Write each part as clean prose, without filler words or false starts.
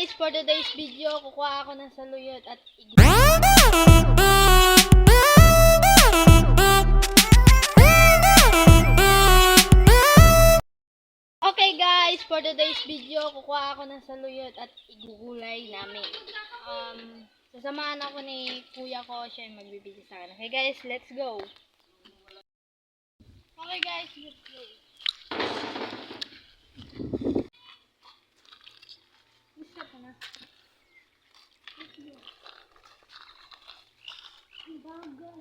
guys, for today's video, kukuha ako ng saluyot at Okay guys, for today's video, kukuha ako ng saluyot at igugulay namin. Sasamahan ako ni kuya ko, siya yung magbibigay sa akin. Okay guys, let's go! Okay guys, let's go! Gusto ko na. Let's go. Ang bagal.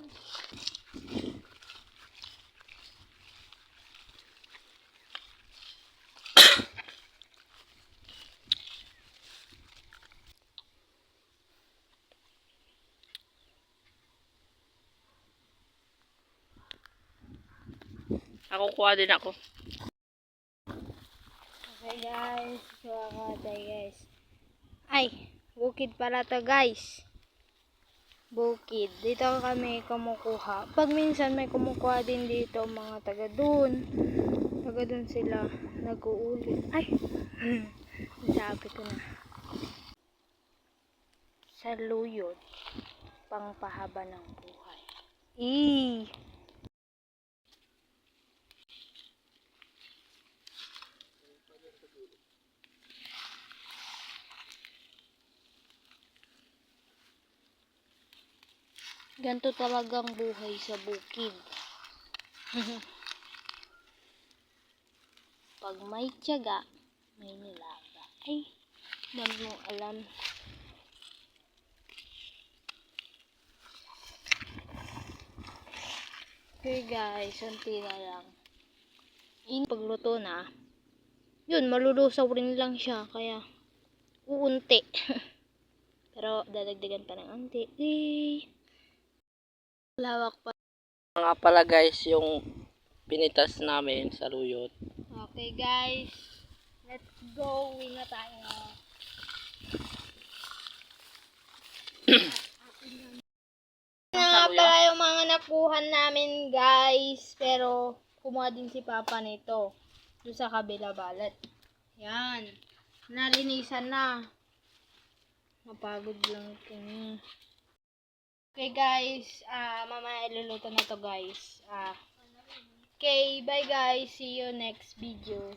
Ako kuha din ako. Okay guys, so ako guys. Ay, bukid pala to guys. Bukid. Dito kami kumukuha. Pag minsan may kumukuha din dito mga taga dun. Taga dun sila nag-uuli. Ay, sabi ko na. Saluyot. Pangpahaba ng buhay. Ganito talagang buhay sa bukid. Pag may tiyaga, may nilaga. Ay, dami mo alam. Okay guys, unti na lang. Pagluto na, yun, malulusaw rin lang siya. Kaya, uunti. Pero, dadagdagan pa ng unti. Lawak pa. Nga pala guys, yung pinitas namin sa luyot. Okay guys, let's go. Uwi na tayo. Nga pala yung mga nakuhan namin guys. Pero kumuha din si Papa nito. Doon sa kabila balat. Yan. Nalinisan na. Mapagod lang ito niya. Okay guys, mamaya iluluto na to guys. Okay, bye guys. See you next video.